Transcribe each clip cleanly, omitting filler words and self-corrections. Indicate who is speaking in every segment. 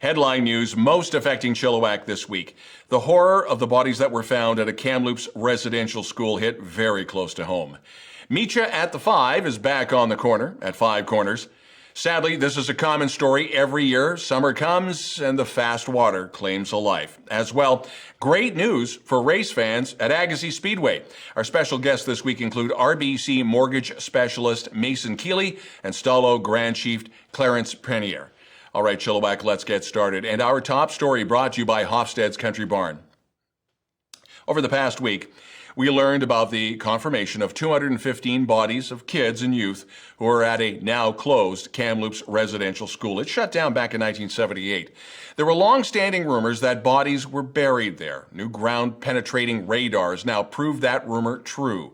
Speaker 1: Headline news most affecting Chilliwack this week. The horror of the bodies that were found at a Kamloops residential school hit very close to home. Meetcha at the 5 is back on the corner at 5 Corners. Sadly, this is a common story every year. Summer comes and the fast water claims a life. As well, great news for race fans at Agassiz Speedway. Our special guests this week include RBC mortgage specialist Mason Kealy and Stalo Grand Chief Clarence Pennier. All right, Chilliwack, let's get started. And our top story brought to you by Hofstede's Country Barn. Over the past week, we learned about the confirmation of 215 bodies of kids and youth who are at a now closed Kamloops residential school. It shut down back in 1978. There were long-standing rumors that bodies were buried there. New ground-penetrating radars now prove that rumor true.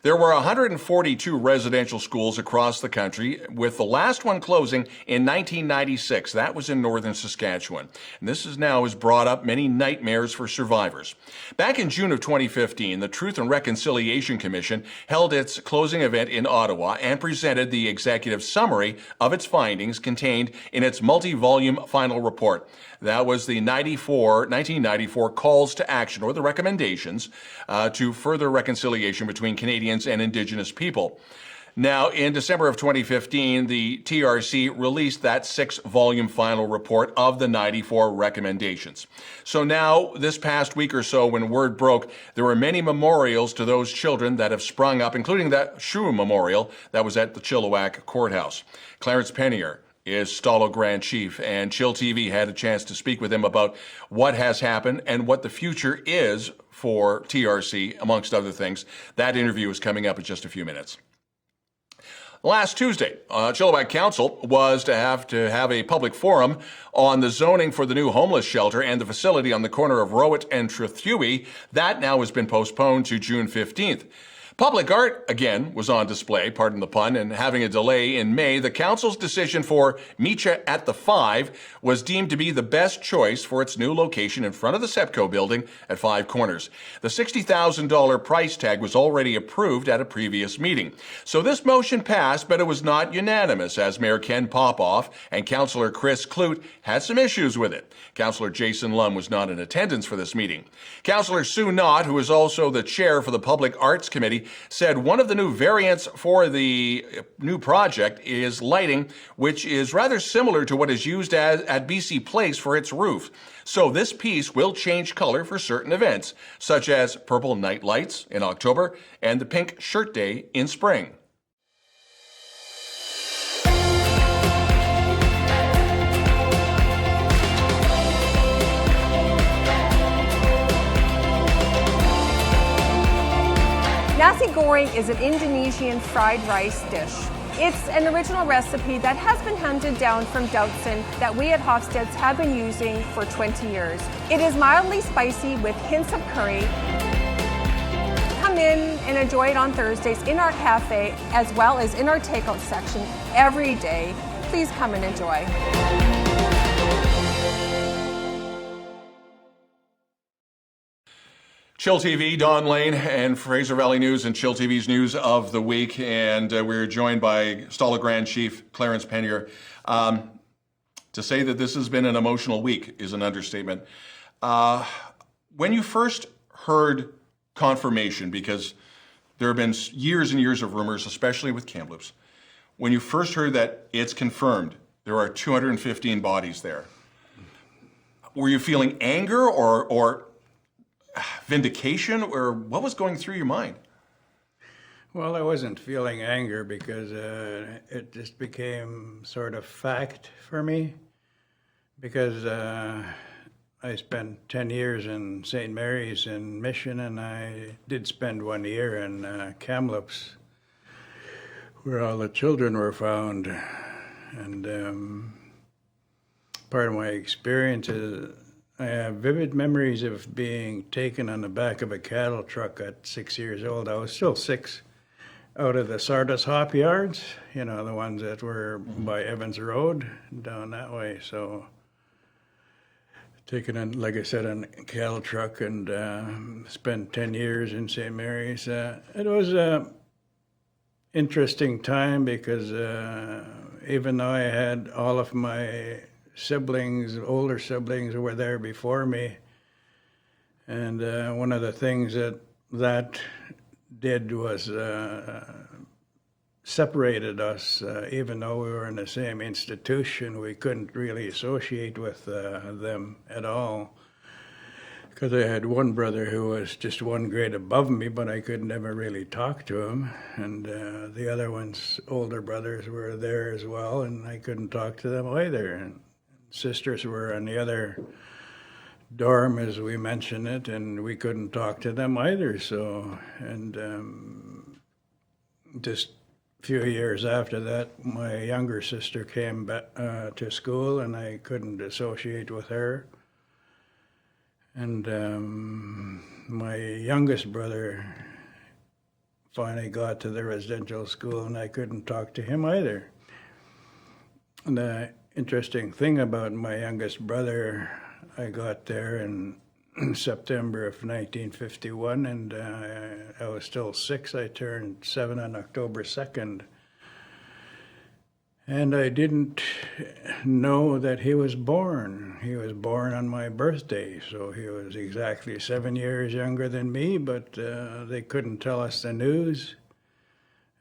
Speaker 1: There were 142 residential schools across the country, with the last one closing in 1996. That was in northern Saskatchewan. And this has brought up many nightmares for survivors. Back in June of 2015, the Truth and Reconciliation Commission held its closing event in Ottawa and presented the executive summary of its findings contained in its multi-volume final report. That was the 1994 calls to action, or the recommendations to further reconciliation between Canadians and Indigenous people. Now, in December of 2015, the TRC released that 6-volume final report of the 94 recommendations. So now, this past week or so, when word broke, there were many memorials to those children that have sprung up, including that Shoe Memorial that was at the Chilliwack Courthouse. Clarence Pennier is Stalo Grand Chief, and chillTV had a chance to speak with him about what has happened and what the future is for TRC, amongst other things. That interview is coming up in just a few minutes. Last Tuesday, Chilliwack Council was to have a public forum on the zoning for the new homeless shelter and the facility on the corner of Rowett and Trethewey. That now has been postponed to June 15th. Public art, again, was on display, pardon the pun, and having a delay in May, the council's decision for Meetcha at the 5 was deemed to be the best choice for its new location in front of the SEPCO building at 5 Corners. The $60,000 price tag was already approved at a previous meeting. So this motion passed, but it was not unanimous, as Mayor Ken Popoff and Councillor Chris Clute had some issues with it. Councillor Jason Lum was not in attendance for this meeting. Councillor Sue Knott, who is also the chair for the Public Arts Committee, said one of the new variants for the new project is lighting, which is rather similar to what is used at BC Place for its roof. So this piece will change color for certain events, such as purple night lights in October and the pink shirt day in spring.
Speaker 2: Nasi goreng is an Indonesian fried rice dish. It's an original recipe that has been handed down from Doutzen that we at Hofstede's have been using for 20 years. It is mildly spicy with hints of curry. Come in and enjoy it on Thursdays in our cafe as well as in our takeout section every day. Please come and enjoy.
Speaker 1: chillTV, Don Lehn, and Fraser Valley News and chillTV's News of the Week. And we're joined by Stalo Grand Chief Clarence Pennier. To say that this has been an emotional week is an understatement. When you first heard confirmation, because there have been years and years of rumors, especially with Kamloops, when you first heard that it's confirmed, there are 215 bodies there, were you feeling anger or vindication, or what was going through your mind?
Speaker 3: Well, I wasn't feeling anger because it just became sort of fact for me, because I spent 10 years in St. Mary's in Mission, and I did spend 1 year in Kamloops, where all the children were found. And part of my experience is I have vivid memories of being taken on the back of a cattle truck at 6 years old. I was still 6, out of the Sardis hop yards, you know, the ones that were by Evans Road, down that way. So taken on, like I said, on a cattle truck, and spent 10 years in St. Mary's. It was an interesting time because even though I had all of my siblings, older siblings, were there before me. And one of the things that did was separated us. Even though we were in the same institution, we couldn't really associate with them at all. Because I had one brother who was just one grade above me, but I could never really talk to him. And the other one's older brothers were there as well, and I couldn't talk to them either. And sisters were in the other dorm, as we mentioned it, and we couldn't talk to them either. So, and just a few years after that, my younger sister came back to school, and I couldn't associate with her. And my youngest brother finally got to the residential school, and I couldn't talk to him either. And the interesting thing about my youngest brother, I got there in September of 1951, and I was still 6. I turned 7 on October 2nd. And I didn't know that he was born. He was born on my birthday, so he was exactly 7 years younger than me, but they couldn't tell us the news.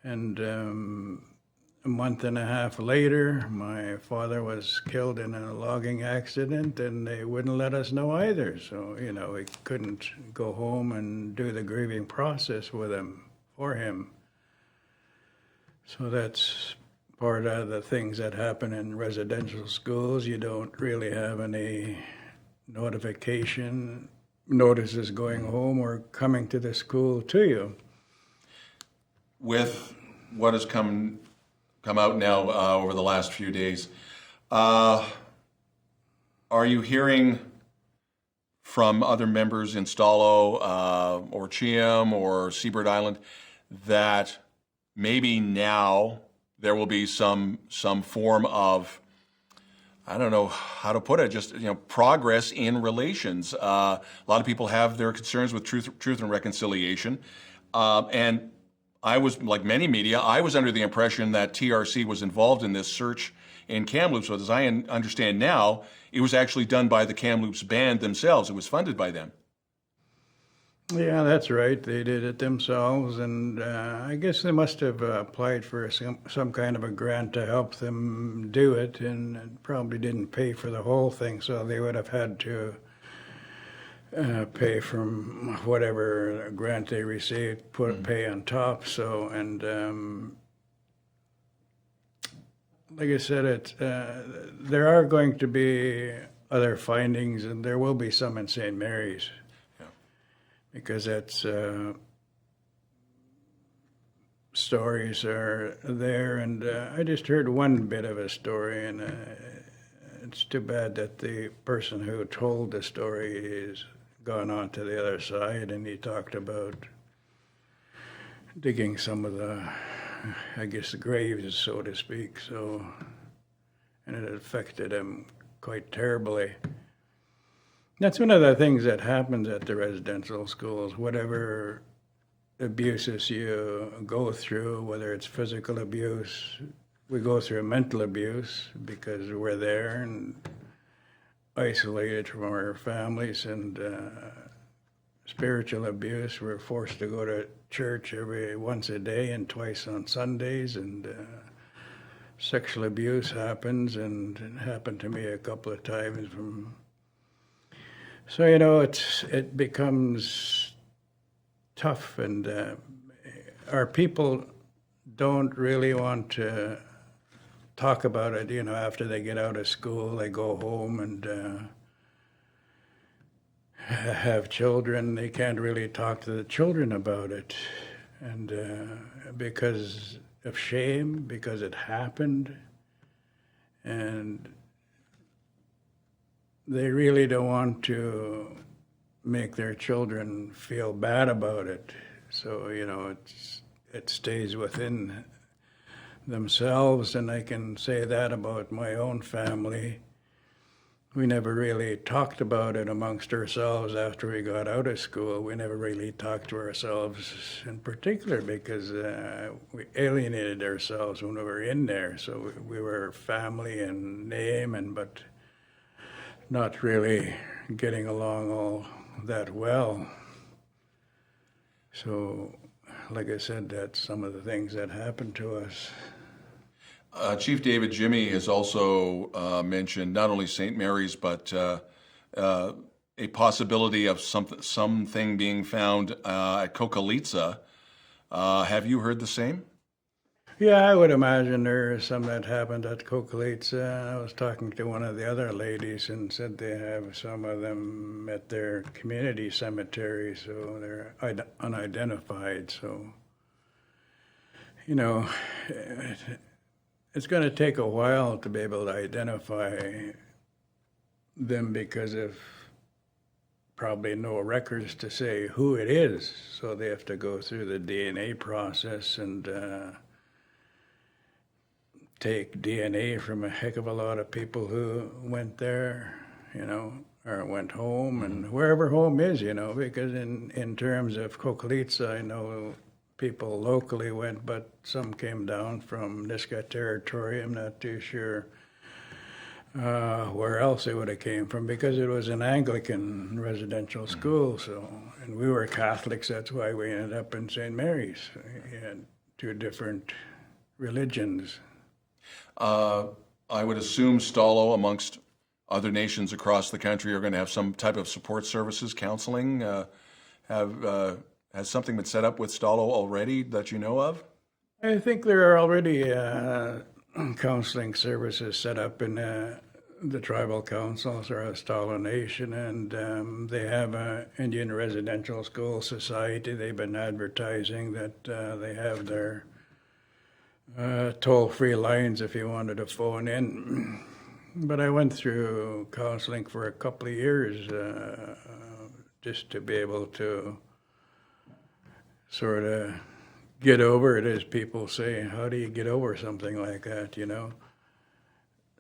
Speaker 3: And a month and a half later, my father was killed in a logging accident, and they wouldn't let us know either. So, you know, we couldn't go home and do the grieving process with him, for him. So that's part of the things that happen in residential schools. You don't really have any notices going home or coming to the school to you.
Speaker 1: With what has come out now over the last few days, are you hearing from other members in Stalo or Chiam or Seabird Island that maybe now there will be some form of, I don't know how to put it, just, you know, progress in relations? A lot of people have their concerns with truth and reconciliation, and I was, like many media, I was under the impression that TRC was involved in this search in Kamloops. But as I understand now, it was actually done by the Kamloops band themselves. It was funded by them.
Speaker 3: Yeah, that's right. They did it themselves, and I guess they must have applied for some kind of a grant to help them do it, and it probably didn't pay for the whole thing, so they would have had to pay from whatever grant they received, pay on top. So, and like I said, there are going to be other findings, and there will be some in St. Mary's. Because that's stories are there, and I just heard one bit of a story, and it's too bad that the person who told the story is gone on to the other side, and he talked about digging some of the, I guess, the graves, so to speak. So, and it affected him quite terribly. That's one of the things that happens at the residential schools. Whatever abuses you go through, whether it's physical abuse, we go through mental abuse because we're there and isolated from our families, and spiritual abuse. We're forced to go to church once a day and twice on Sundays, and sexual abuse happens, and it happened to me a couple of times from. So, you know, it becomes tough, and our people don't really want to talk about it. You know, after they get out of school, they go home and have children. They can't really talk to the children about it, and because of shame, because it happened, and they really don't want to make their children feel bad about it. So, you know, it stays within themselves, and I can say that about my own family. We never really talked about it amongst ourselves after we got out of school. We never really talked to ourselves in particular because we alienated ourselves when we were in there. So we were family in name, but not really getting along all that well. So, like I said, that's some of the things that happened to us.
Speaker 1: Chief David Jimmy has also mentioned not only St. Mary's, but a possibility of something being found at Kokalitsa. Have you heard the same?
Speaker 3: Yeah, I would imagine there is some that happened at Kokalitsa. I was talking to one of the other ladies and said they have some of them at their community cemetery, so they're unidentified. So, you know, it's going to take a while to be able to identify them because of probably no records to say who it is. So they have to go through the DNA process and take DNA from a heck of a lot of people who went there, you know, or went home, and wherever home is, you know, because in terms of Kokalitsa, I know people locally went, but some came down from Nisga'a territory. I'm not too sure where else they would have came from, because it was an Anglican residential school. So, and we were Catholics. That's why we ended up in St. Mary's. We had two different religions.
Speaker 1: I would assume Stalo, amongst other nations across the country, are going to have some type of support services, counseling. Has something been set up with Stalo already that you know of?
Speaker 3: I think there are already counseling services set up in the tribal councils or Stalo Nation, and they have an Indian Residential School Society. They've been advertising that they have their toll-free lines if you wanted to phone in. But I went through counseling for a couple of years just to be able to sort of get over it, as people say. How do you get over something like that, you know?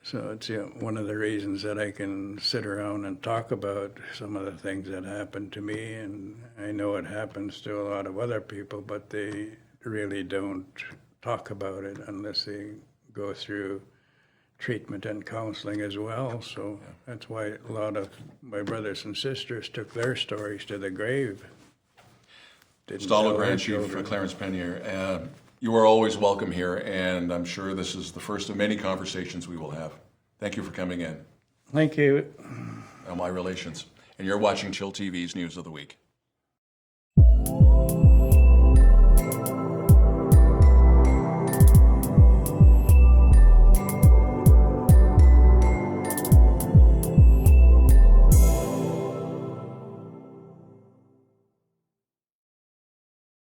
Speaker 3: So it's one of the reasons that I can sit around and talk about some of the things that happened to me, and I know it happens to a lot of other people, but they really don't talk about it unless they go through treatment and counseling as well. So that's why a lot of my brothers and sisters took their stories to the grave.
Speaker 1: Stalo Grand Chief Clarence Pennier, you are always welcome here, and I'm sure this is the first of many conversations we will have. Thank you for coming in.
Speaker 3: Thank you.
Speaker 1: My relations. And you're watching chillTV's News of the Week.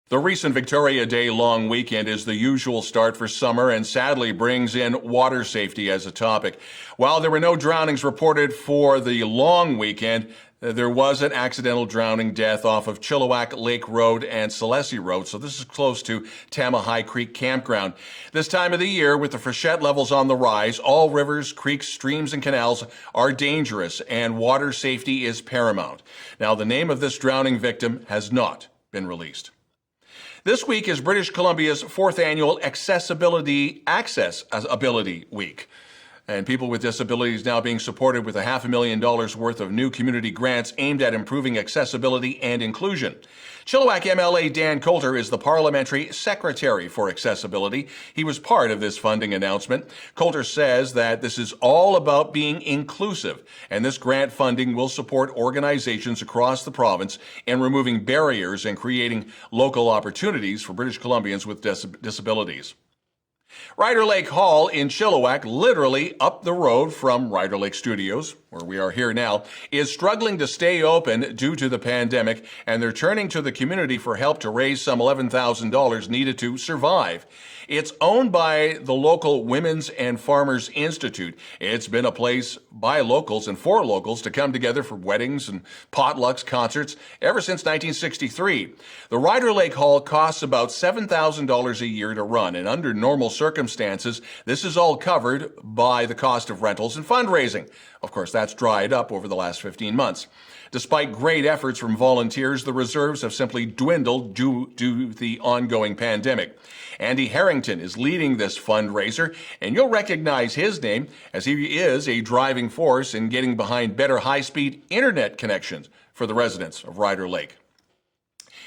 Speaker 1: The recent Victoria Day long weekend is the usual start for summer and sadly brings in water safety as a topic. While there were no drownings reported for the long weekend, there was an accidental drowning death off of Chilliwack Lake Road and Celeste Road, so this is close to Tama High Creek Campground. This time of the year, with the freshet levels on the rise, all rivers, creeks, streams, and canals are dangerous, and water safety is paramount. Now, the name of this drowning victim has not been released. This week is British Columbia's 4th annual Accessibility Week. And people with disabilities now being supported with $500,000 worth of new community grants aimed at improving accessibility and inclusion. Chilliwack MLA Dan Coulter is the Parliamentary Secretary for Accessibility. He was part of this funding announcement. Coulter says that this is all about being inclusive, and this grant funding will support organizations across the province in removing barriers and creating local opportunities for British Columbians with disabilities. Ryder Lake Hall in Chilliwack, literally up the road from Ryder Lake Studios, where we are here now, is struggling to stay open due to the pandemic, and they're turning to the community for help to raise some $11,000 needed to survive. It's owned by the local Women's and Farmers Institute. It's been a place by locals and for locals to come together for weddings and potlucks, concerts, ever since 1963. The Ryder Lake Hall costs about $7,000 a year to run, and under normal circumstances, this is all covered by the cost of rentals and fundraising. Of course, that's dried up over the last 15 months. Despite great efforts from volunteers, the reserves have simply dwindled due to the ongoing pandemic. Andy Harrington is leading this fundraiser, and you'll recognize his name as he is a driving force in getting behind better high-speed internet connections for the residents of Ryder Lake.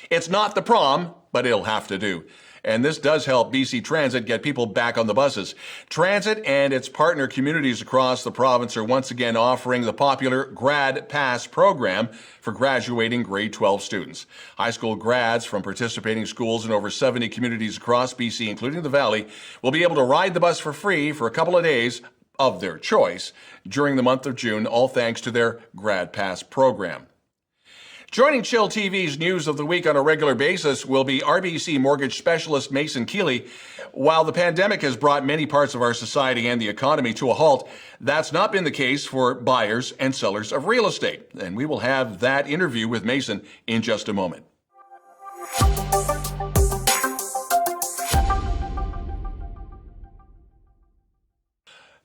Speaker 1: It's not the prom, but it'll have to do. And this does help BC Transit get people back on the buses. Transit and its partner communities across the province are once again offering the popular Grad Pass program for graduating grade 12 students. High school grads from participating schools in over 70 communities across BC, including the Valley, will be able to ride the bus for free for a couple of days of their choice during the month of June, all thanks to their Grad Pass program. Joining chillTV's News of the Week on a regular basis will be RBC mortgage specialist Mason Kealy. While the pandemic has brought many parts of our society and the economy to a halt, that's not been the case for buyers and sellers of real estate. And we will have that interview with Mason in just a moment.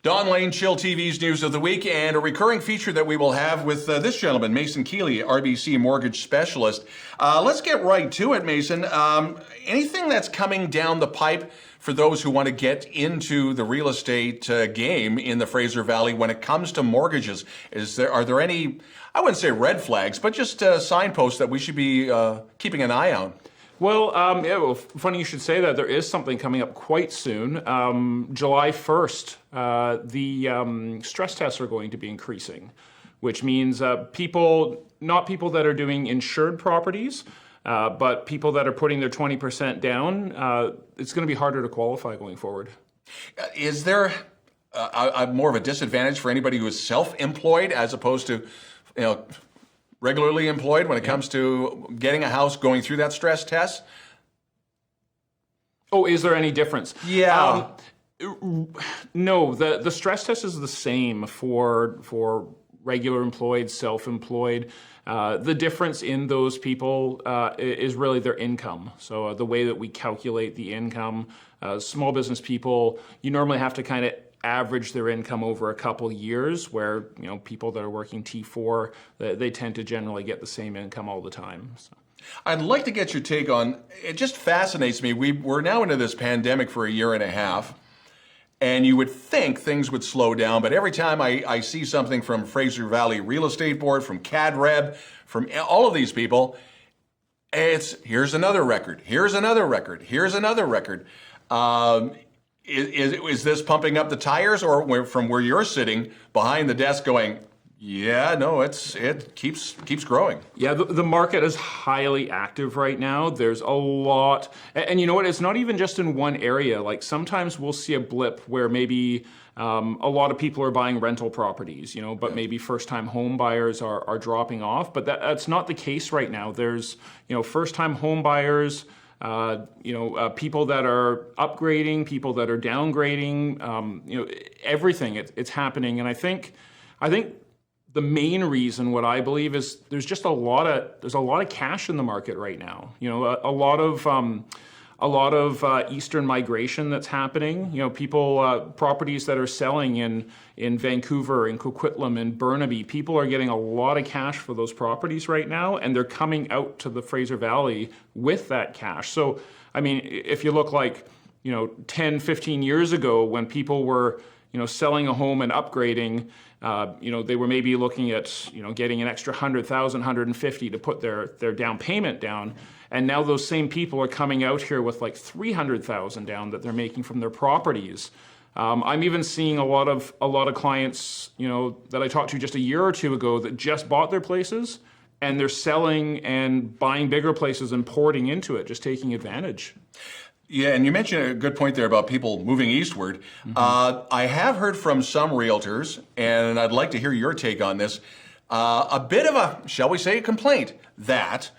Speaker 1: Don Lehn, chillTV's News of the Week, and a recurring feature that we will have with this gentleman, Mason Kealy, RBC mortgage specialist. Let's get right to it, Mason. Anything that's coming down the pipe for those who want to get into the real estate game in the Fraser Valley when it comes to mortgages? Are there any, I wouldn't say red flags, but just signposts that we should be keeping an eye on?
Speaker 4: Well, funny you should say that. There is something coming up quite soon. July 1st, the stress tests are going to be increasing, which means not people that are doing insured properties, but people that are putting their 20% down, it's going to be harder to qualify going forward.
Speaker 1: Is there more of a disadvantage for anybody who is self-employed as opposed to, regularly employed when it comes to getting a house going through that stress test?
Speaker 4: Oh, is there any difference?
Speaker 1: Yeah.
Speaker 4: No, the stress test is the same for regular employed, self-employed. The difference in those people is really their income. So the way that we calculate the income, small business people, you normally have to kind of average their income over a couple years, where people that are working T4, they tend to generally get the same income all the time. So.
Speaker 1: I'd like to get your take on, it just fascinates me. We're now into this pandemic for a year and a half, and you would think things would slow down, but every time I see something from Fraser Valley Real Estate Board, from CADREB, from all of these people, it's here's another record, here's another record, here's another record. Is this pumping up the tires, or from where you're sitting behind the desk going, yeah, no, it keeps growing? Yeah,
Speaker 4: the market is highly active right now. There's a lot, and you know what? It's not even just in one area. Like sometimes we'll see a blip where maybe a lot of people are buying rental properties, but maybe first-time home buyers are dropping off. But that's not the case right now. There's first-time home buyers. People that are upgrading, people that are downgrading, everything. It's happening, and I think the main reason, what I believe, is there's a lot of cash in the market right now. A lot of Eastern migration that's happening. People, properties that are selling in Vancouver, in Coquitlam, in Burnaby. People are getting a lot of cash for those properties right now, and they're coming out to the Fraser Valley with that cash. So, I mean, if you look like, 10, 15 years ago, when people were, selling a home and upgrading, they were maybe looking at, getting an extra 100,000, 150 to put their down payment down. And now those same people are coming out here with like 300,000 down that they're making from their properties. I'm even seeing a lot of clients, that I talked to just a year or two ago that just bought their places, and they're selling and buying bigger places and porting into it, just taking advantage.
Speaker 1: Yeah, and you mentioned a good point there about people moving eastward. Mm-hmm. I have heard from some realtors, and I'd like to hear your take on this, a bit of a, shall we say, a complaint that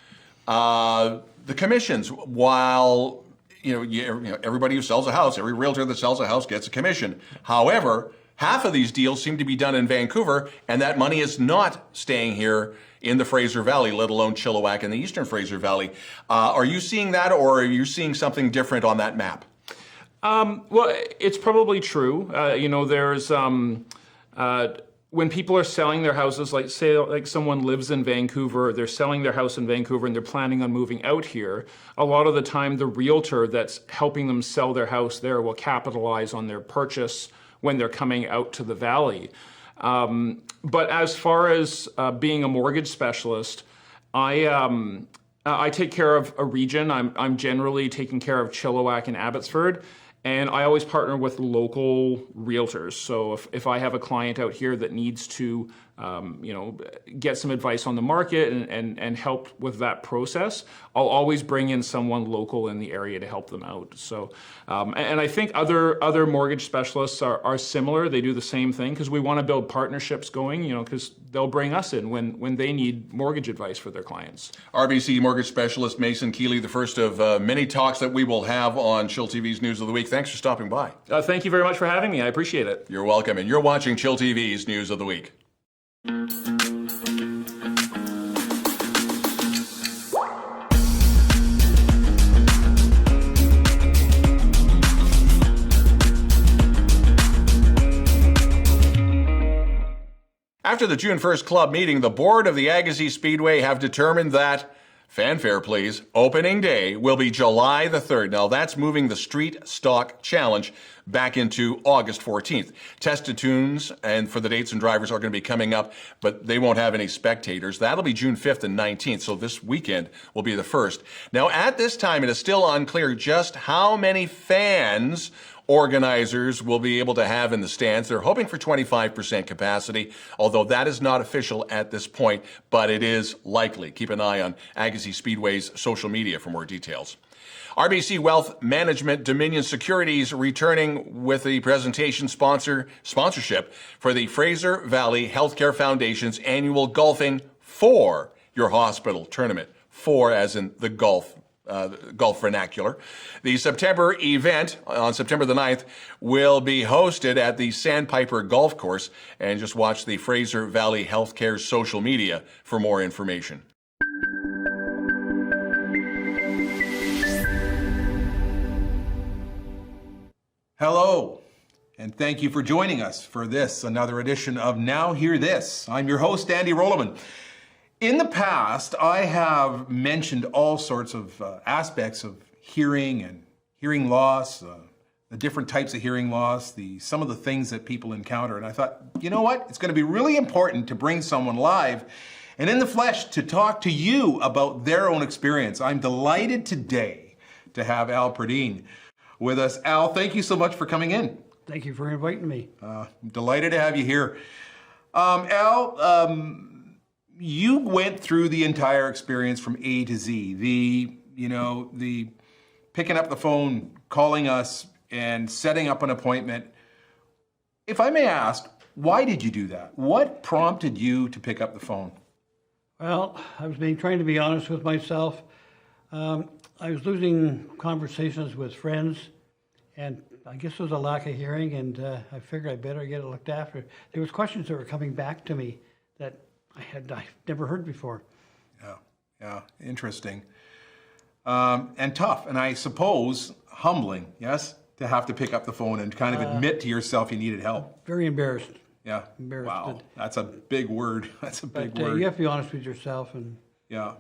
Speaker 1: the commissions, while everybody who sells a house, every realtor that sells a house gets a commission. However, half of these deals seem to be done in Vancouver, and that money is not staying here in the Fraser Valley, let alone Chilliwack and the Eastern Fraser Valley. Are you seeing that, or are you seeing something different on that map?
Speaker 4: Well, it's probably true. There's when people are selling their houses, like say like someone lives in Vancouver, they're selling their house in Vancouver and they're planning on moving out here, a lot of the time the realtor that's helping them sell their house there will capitalize on their purchase when they're coming out to the valley. But as far as being a mortgage specialist, I take care of a region. I'm generally taking care of Chilliwack and Abbotsford. And I always partner with local realtors. So if I have a client out here that needs to, get some advice on the market and help with that process, I'll always bring in someone local in the area to help them out. So, and I think other mortgage specialists are similar. They do the same thing because we want to build partnerships going, because they'll bring us in when they need mortgage advice for their clients.
Speaker 1: RBC mortgage specialist Mason Kealy, the first of many talks that we will have on chillTV's News of the Week. Thanks for stopping by.
Speaker 4: Thank you very much for having me. I appreciate it.
Speaker 1: You're welcome. And you're watching chillTV's News of the Week. After the June 1st club meeting, the board of the Agassiz Speedway have determined that, fanfare please, opening day will be July the 3rd. Now that's moving the Street Stock Challenge back into August 14th. Tested tunes and for the dates and drivers are going to be coming up, but they won't have any spectators. That'll be June 5th and 19th, so this weekend will be the first. Now at this time, it is still unclear just how many fans organizers will be able to have in the stands. They're hoping for 25% capacity, although that is not official at this point, but it is likely. Keep an eye on Agassiz Speedway's social media for more details. RBC Wealth Management Dominion Securities returning with the presentation sponsorship for the Fraser Valley Healthcare Foundation's annual Golfing for Your Hospital tournament. For as in the golf vernacular. The September event on September the 9th will be hosted at the Sandpiper Golf Course, and just watch the Fraser Valley Healthcare social media for more information.
Speaker 5: Hello, and thank you for joining us for another edition of Now Hear This. I'm your host, Andy Rolleman. In the past, I have mentioned all sorts of aspects of hearing and hearing loss, the different types of hearing loss, some of the things that people encounter. And I thought, you know what? It's going to be really important to bring someone live and in the flesh to talk to you about their own experience. I'm delighted today to have Al Pradine with us. Al, thank you so much for coming in.
Speaker 3: Thank you for inviting me.
Speaker 5: I'm delighted to have you here. Al, you went through the entire experience from A to Z. The picking up the phone, calling us, and setting up an appointment. If I may ask, why did you do that? What prompted you to pick up the phone?
Speaker 6: Well, I was trying to be honest with myself. I was losing conversations with friends, and I guess it was a lack of hearing, and I figured I better get it looked after. There was questions that were coming back to me that I've never heard before.
Speaker 5: Yeah, interesting. And tough, and I suppose humbling, yes? To have to pick up the phone and kind of admit to yourself you needed help.
Speaker 6: Very embarrassed.
Speaker 5: Yeah,
Speaker 6: Embarrassed.
Speaker 5: wow, that's a big word. That's a big
Speaker 6: But
Speaker 5: word.
Speaker 6: you have to be honest with yourself. And
Speaker 5: Yeah.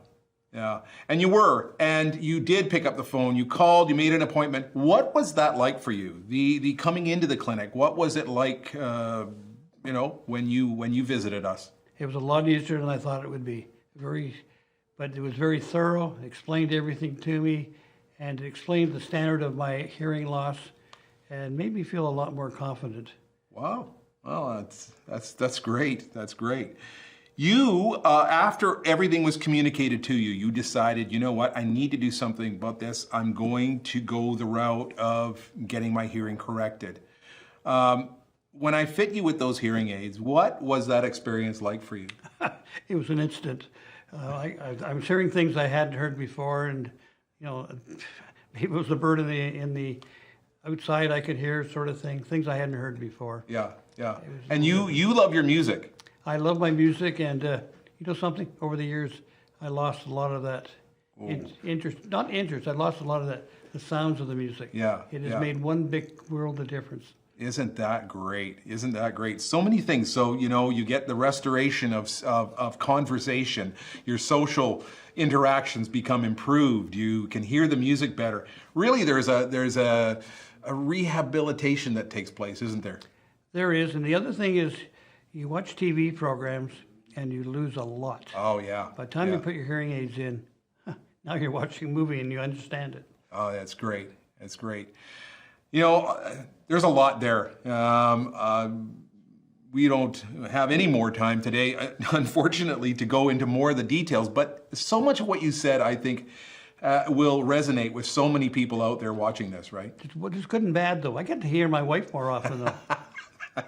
Speaker 5: And you were, and you did pick up the phone, you called, you made an appointment. What was that like for you? The coming into the clinic, what was it like, when you visited us?
Speaker 6: it was a lot easier than I thought it would be. But it was very thorough, explained everything to me, and it explained the standard of my hearing loss and made me feel a lot more confident.
Speaker 5: Wow. Well, that's great. That's great. You, after everything was communicated to you, you decided, you know what, I need to do something about this. I'm going to go the route of getting my hearing corrected. When I fit you with those hearing aids, what was that experience like for you?
Speaker 6: It was an instant. I was hearing things I hadn't heard before, and maybe it was a bird in the outside I could hear, sort of thing. Things I hadn't heard before.
Speaker 5: Yeah. And you love your music.
Speaker 6: I love my music, and something. Over the years, I lost a lot of that interest. Not interest. I lost a lot of that the sounds of the music.
Speaker 5: Yeah,
Speaker 6: It has
Speaker 5: yeah.
Speaker 6: made one big world of difference.
Speaker 5: Isn't that great? Isn't that great? So many things. So, you know, you get the restoration of conversation. Your social interactions become improved. You can hear the music better. Really, there's a rehabilitation that takes place, isn't there?
Speaker 6: There is, and the other thing is, you watch TV programs and you lose a lot.
Speaker 5: Oh, yeah.
Speaker 6: By the time
Speaker 5: yeah.
Speaker 6: you put your hearing aids in, now you're watching a movie and you understand it.
Speaker 5: Oh, that's great. That's great. You know, there's a lot there. We don't have any more time today, unfortunately, to go into more of the details, but so much of what you said, I think, will resonate with so many people out there watching this, right?
Speaker 6: It's good and bad, though. I get to hear my wife more often, though.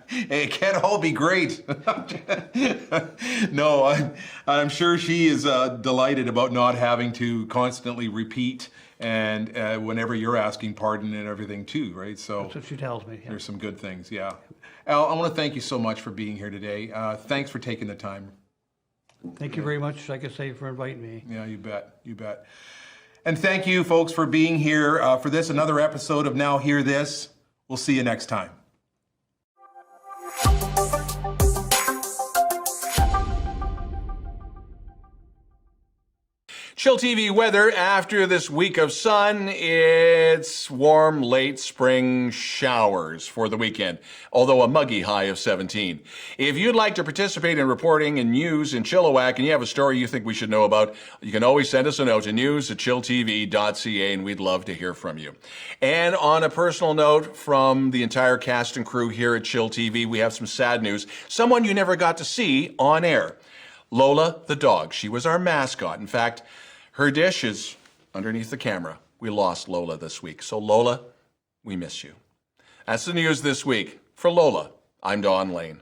Speaker 5: Hey, it can't all be great. No, I'm sure she is delighted about not having to constantly repeat and whenever you're asking pardon and everything too, right? So
Speaker 6: That's what she tells me. Yeah.
Speaker 5: there's some good things, yeah. Al, I want to thank you so much for being here today. Thanks for taking the time.
Speaker 6: Thank you very much, like I say, for inviting me.
Speaker 5: Yeah, you bet, you bet. And thank you, folks, for being here for this, another episode of Now Hear This. We'll see you next time.
Speaker 1: chillTV weather after this week of sun. It's warm, late spring showers for the weekend, although a muggy high of 17. If you'd like to participate in reporting and news in Chilliwack and you have a story you think we should know about, you can always send us a note to news@chilltv.ca, and we'd love to hear from you. And on a personal note from the entire cast and crew here at chillTV, we have some sad news. Someone you never got to see on air. Lola the dog. She was our mascot. In fact, her dish is underneath the camera. We lost Lola this week. So Lola, we miss you. That's the news this week. For Lola, I'm Don Lehn.